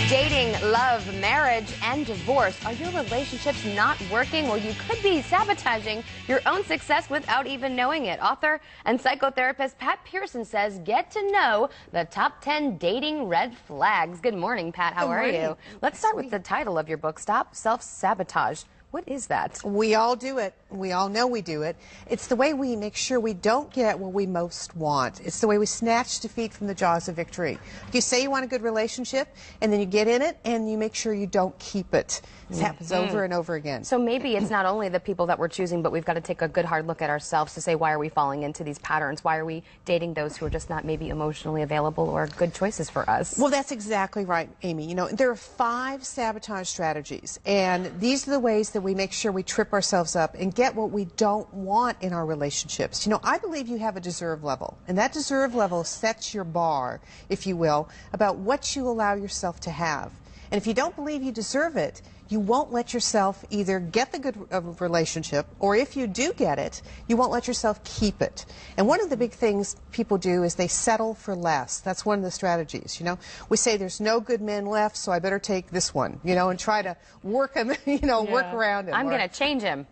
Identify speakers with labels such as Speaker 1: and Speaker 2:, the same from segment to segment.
Speaker 1: Dating, love, marriage, and divorce. Are your relationships not working? Well, you could be sabotaging your own success without even knowing it. Author and psychotherapist Pat Pearson says, get to know the top 10 dating red flags. Good morning, Pat. How are you? Let's start with the title of your book, Stop Self-Sabotage. What is that?
Speaker 2: We all do it. We all know we do it. It's the way we make sure we don't get what we most want. It's the way we snatch defeat from the jaws of victory. You say you want a good relationship, and then you get in it, and you make sure you don't keep it. This happens over and over again.
Speaker 1: So maybe it's not only the people that we're choosing, but we've got to take a good hard look at ourselves to say, why are we falling into these patterns? Why are we dating those who are just not maybe emotionally available or good choices for us?
Speaker 2: Well, that's exactly right, Amy. You know, there are 5 sabotage strategies, and these are the ways that we make sure we trip ourselves up and get what we don't want in our relationships. You know, I believe you have a deserve level, and that deserve level sets your bar, if you will, about what you allow yourself to have. And if you don't believe you deserve it, you won't let yourself either get the good relationship, or if you do get it, you won't let yourself keep it. And one of the big things people do is they settle for less. That's one of the strategies. You know, we say there's no good men left, so I better take this one, you know, and try to work him, you know, work around him.
Speaker 1: I'm going to change him.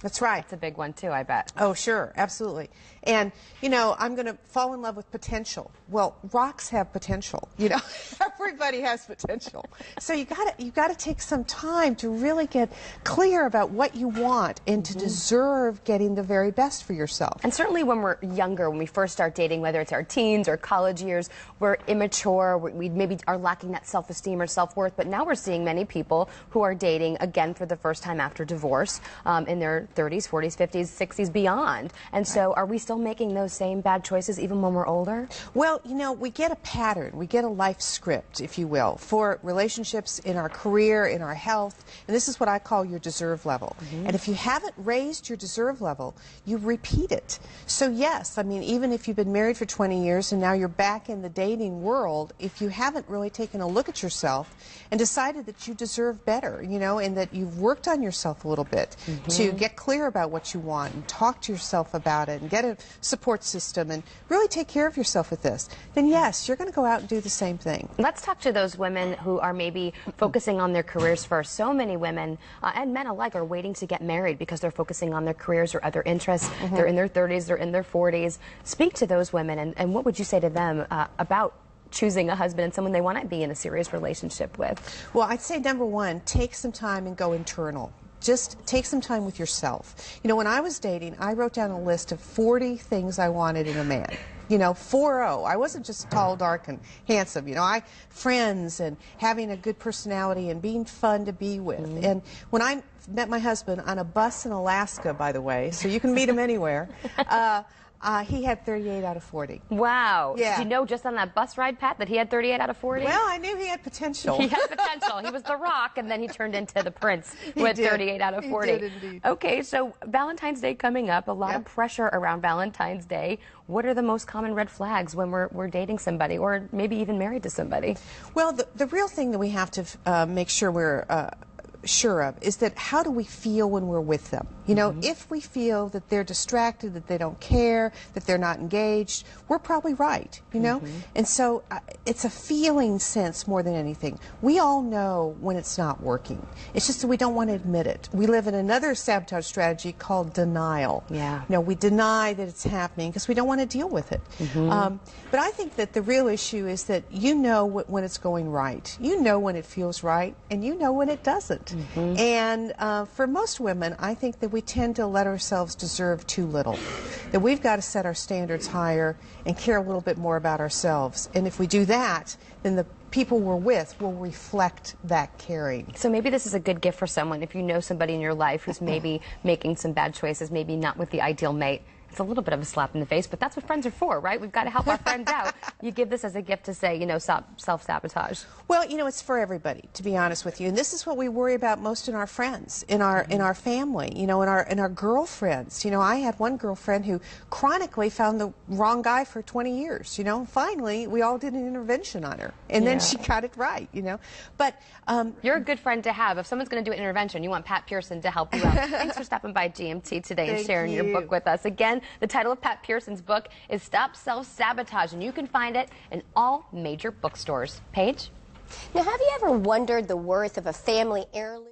Speaker 2: That's right.
Speaker 1: It's a big one, too, I bet.
Speaker 2: Oh, sure. Absolutely. And, you know, I'm going to fall in love with potential. Well, rocks have potential. You know, everybody has potential. So you got to take some time to really get clear about what you want and to deserve getting the very best for yourself.
Speaker 1: And certainly when we're younger, when we first start dating, whether it's our teens or college years, we're immature, we maybe are lacking that self-esteem or self-worth. But now we're seeing many people who are dating again for the first time after divorce, in their 30s, 40s, 50s, 60s, beyond. And so are we still making those same bad choices even when we're older?
Speaker 2: Well, you know, we get a pattern, we get a life script, if you will, for relationships, in our career, in our health, and this is what I call your deserve level. And if you haven't raised your deserve level, you repeat it. So yes, I mean, even if you've been married for 20 years and now you're back in the dating world, if you haven't really taken a look at yourself and decided that you deserve better, you know, and that you've worked on yourself a little bit to get clear about what you want and talk to yourself about it and get a support system and really take care of yourself with this, then yes, you're going to go out and do the same thing.
Speaker 1: Let's talk to those women who are maybe focusing on their careers first. So many women and men alike are waiting to get married because they're focusing on their careers or other interests. They're in their 30s, they're in their 40s. Speak to those women, and what would you say to them about choosing a husband and someone they want to be in a serious relationship with?
Speaker 2: Well, I'd say number one, take some time and go internal. Just take some time with yourself. You know, when I was dating, I wrote down a list of 40 things I wanted in a man. You know, 40. I wasn't just tall, dark, and handsome. You know, friends and having a good personality and being fun to be with. And when I met my husband on a bus in Alaska, by the way, so you can meet him anywhere, he had 38 out of 40.
Speaker 1: Wow.
Speaker 2: Yeah.
Speaker 1: Did you know just on that bus ride, Pat, that he had 38 out of 40?
Speaker 2: Well, I knew he had potential.
Speaker 1: He had potential. He was the Rock, and then he turned into the Prince with 38 out of 40.
Speaker 2: He did indeed.
Speaker 1: Okay, so Valentine's Day coming up, a lot of pressure around Valentine's Day. What are the most common red flags when we're dating somebody or maybe even married to somebody?
Speaker 2: Well, the real thing that we have to make sure we're sure of is that how do we feel when we're with them? You know, if we feel that they're distracted, that they don't care, that they're not engaged, we're probably right, you know? And so it's a feeling sense more than anything. We all know when it's not working. It's just that we don't want to admit it. We live in another sabotage strategy called denial.
Speaker 1: Yeah.
Speaker 2: You know, we deny that it's happening because we don't want to deal with it. But I think that the real issue is that you know when it's going right. You know when it feels right, and you know when it doesn't. And for most women, I think that we tend to let ourselves deserve too little. That we've got to set our standards higher and care a little bit more about ourselves. And if we do that, then the people we're with will reflect that caring.
Speaker 1: So maybe this is a good gift for someone if you know somebody in your life who's maybe making some bad choices, maybe not with the ideal mate. It's a little bit of a slap in the face, but that's what friends are for, right? We've got to help our friends out. You give this as a gift to say, you know, self-sabotage.
Speaker 2: Well, you know, it's for everybody, to be honest with you. And this is what we worry about most in our friends, in our family, you know, in our girlfriends. You know, I had one girlfriend who chronically found the wrong guy for 20 years, you know. Finally, we all did an intervention on her, and then she got it right, you know. But
Speaker 1: you're a good friend to have. If someone's going to do an intervention, you want Pat Pearson to help you out. Thanks for stopping by GMT today and sharing your book with us. Again, the title of Pat Pearson's book is Stop Self-Sabotage, and you can find it in all major bookstores. Paige?
Speaker 3: Now, have you ever wondered the worth of a family heirloom?